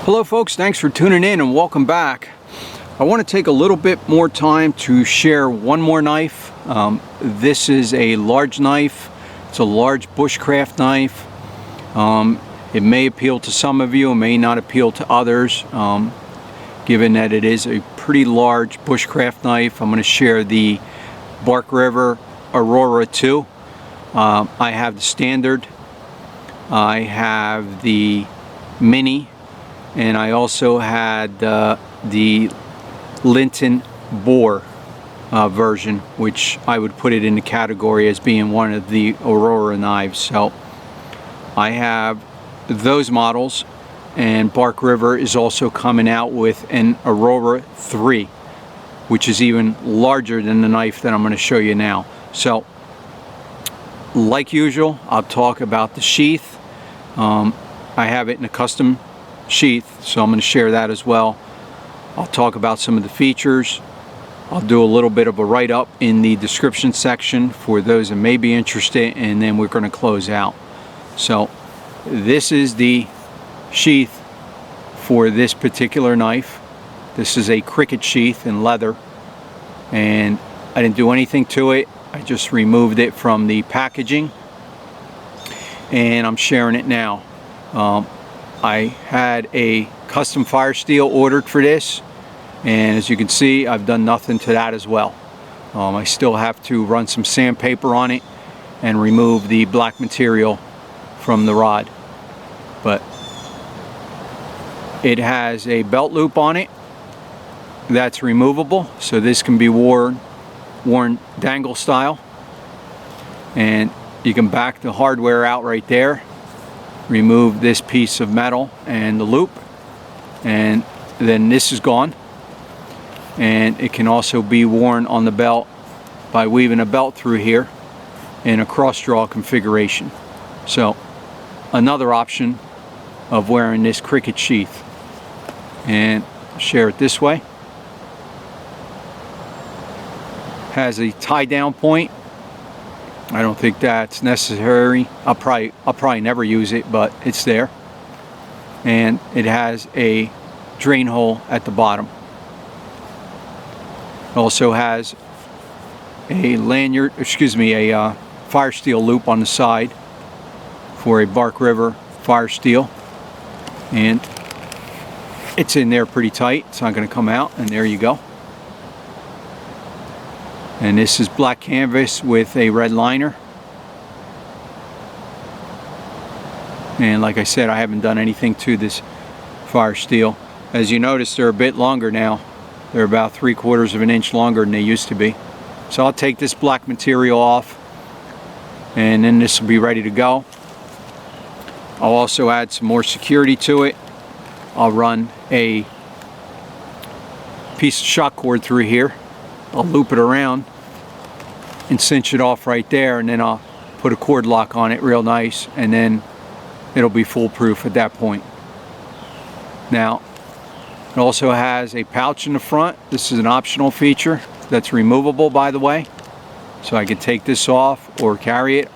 Hello folks, thanks for tuning in and welcome back. I want to take a little bit more time to share one more knife. This is a large knife. It's a large bushcraft knife. It may appeal to some of you, it may not appeal to others. Given that it is a pretty large bushcraft knife, I'm going to share the Bark River Aurora II. I have the standard, I have the mini, and I also had the Linton bore version, which I would put it in the category as being one of the Aurora knives. So I have those models, and Bark River is also coming out with an Aurora III, which is even larger than the knife that I'm going to show you now. So like usual, I'll talk about the sheath. I have it in a custom sheath, so I'm going to share that as well. I'll talk about some of the features. I'll do a little bit of a write-up in the description section for those that may be interested, and then we're going to close out. So this is the sheath for this particular knife. This is a cricket sheath in leather, and I didn't do anything to it. I just removed it from the packaging, and I'm sharing it now. I had a custom Firesteel ordered for this, and as you can see, I've done nothing to that as well. I still have to run some sandpaper on it and remove the black material from the rod. But it has a belt loop on it that's removable, so this can be worn dangle style, and you can back the hardware out right there, remove this piece of metal and the loop, and then this is gone. And it can also be worn on the belt by weaving a belt through here in a cross draw configuration. So another option of wearing this cricket sheath. And share it this way. Has a tie down point. I don't think that's necessary. I'll probably never use it, but it's there. And it has a drain hole at the bottom. It also has a lanyard, a Firesteel loop on the side for a Bark River Firesteel, and it's in there pretty tight. It's not going to come out, and there you go. And this is black canvas with a red liner. And like I said, I haven't done anything to this Firesteel. As you notice, they're a bit longer now. They're about 3/4 of an inch longer than they used to be. So I'll take this black material off, and then this will be ready to go. I'll also add some more security to it. I'll run a piece of shock cord through here. I'll loop it around and cinch it off right there, and then I'll put a cord lock on it real nice, and then it'll be foolproof at that point. Now, it also has a pouch in the front. This is an optional feature that's removable, by the way. So I could take this off or carry it.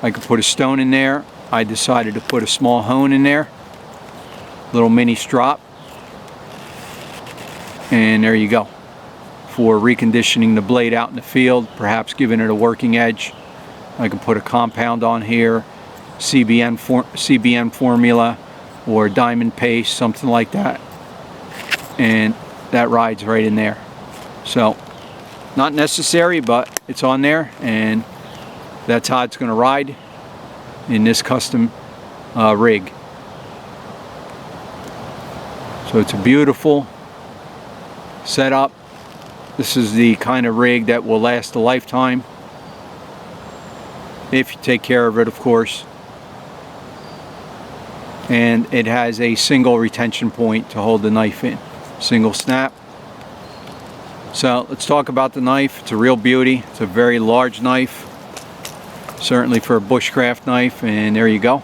I could put a stone in there. I decided to put a small hone in there. Little mini strop. And there you go. For reconditioning the blade out in the field, perhaps giving it a working edge. I can put a compound on here, CBN formula, or diamond paste, something like that. And that rides right in there. So not necessary, but it's on there, and that's how it's going to ride in this custom rig. So it's a beautiful setup. This is the kind of rig that will last a lifetime, if you take care of it, of course. And it has a single retention point to hold the knife in. Single snap. So let's talk about the knife. It's a real beauty. It's a very large knife, certainly for a bushcraft knife, and there you go.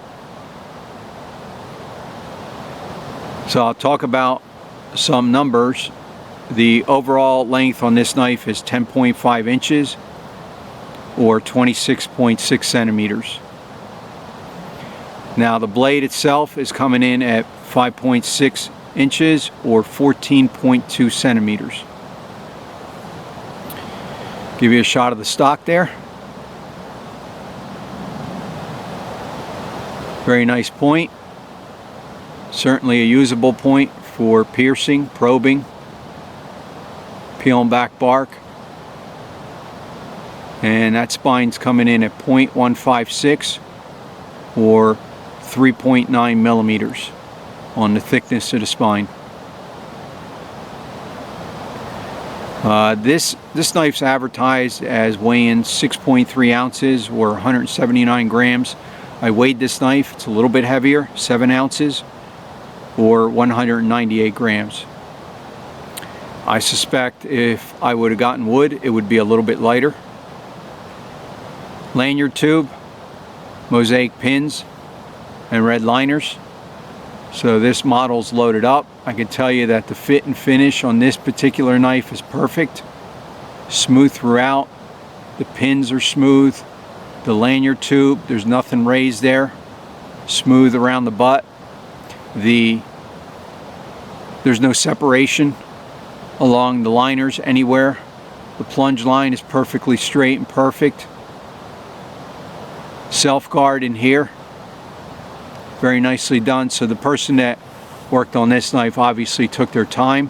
So I'll talk about some numbers. The overall length on this knife is 10.5 inches or 26.6 centimeters. Now the blade itself is coming in at 5.6 inches or 14.2 centimeters. Give you a shot of the stock there. Very nice point. Certainly a usable point for piercing, probing, peeling back bark. And that spine's coming in at 0.156 or 3.9 millimeters on the thickness of the spine. This knife's advertised as weighing 6.3 ounces or 179 grams. I weighed this knife. It's a little bit heavier, 7 ounces or 198 grams. I suspect if I would have gotten wood, it would be a little bit lighter. Lanyard tube, Mosaic pins, and red liners. So this model's loaded up. I can tell you that the fit and finish on this particular knife is perfect. Smooth throughout. The pins are smooth. The lanyard tube, there's nothing raised there. Smooth around the butt. There's no separation along the liners anywhere. The plunge line is perfectly straight and perfect. Self guard in here. Very nicely done. So the person that worked on this knife obviously took their time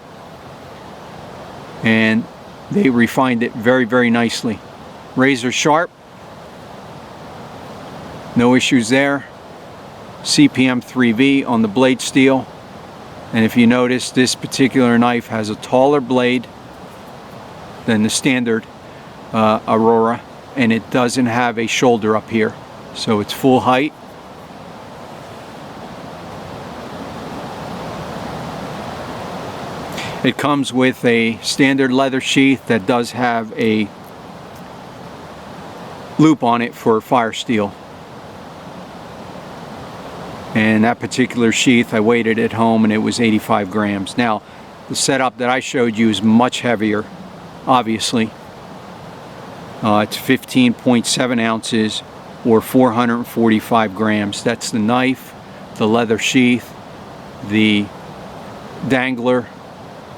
and they refined it very, very nicely. Razor sharp. No issues there. CPM 3V on the blade steel. And if you notice, this particular knife has a taller blade than the standard Aurora, and it doesn't have a shoulder up here. So it's full height. It comes with a standard leather sheath that does have a loop on it for Firesteel. And that particular sheath, I weighed it at home and it was 85 grams. Now, the setup that I showed you is much heavier, obviously. It's 15.7 ounces or 445 grams. That's the knife, the leather sheath, the dangler,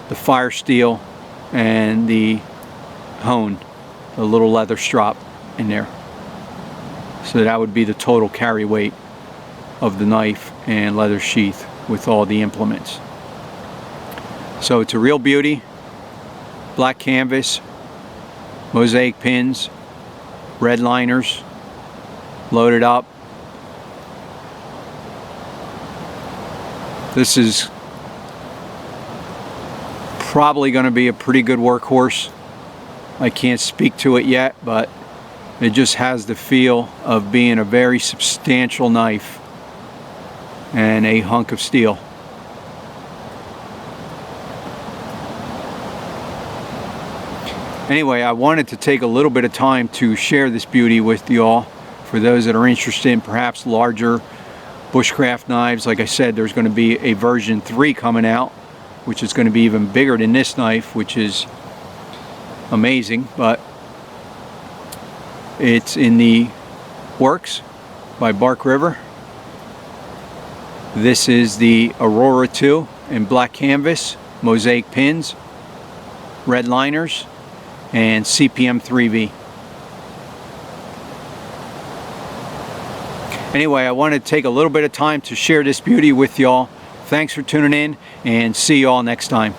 the Firesteel, and the hone, the little leather strap in there. So that would be the total carry weight of the knife and leather sheath with all the implements. So it's a real beauty. Black canvas, Mosaic pins, red liners, loaded up. This is probably going to be a pretty good workhorse. I can't speak to it yet, but it just has the feel of being a very substantial knife and a hunk of steel. Anyway, I wanted to take a little bit of time to share this beauty with you all. For those that are interested in perhaps larger bushcraft knives, like I said, there's going to be a version 3 coming out, which is going to be even bigger than this knife, which is amazing, but it's in the works by Bark River. This is the Aurora II in black canvas, Mosaic pins, red liners, and CPM 3V. Anyway, I wanted to take a little bit of time to share this beauty with y'all. Thanks for tuning in, and see y'all next time.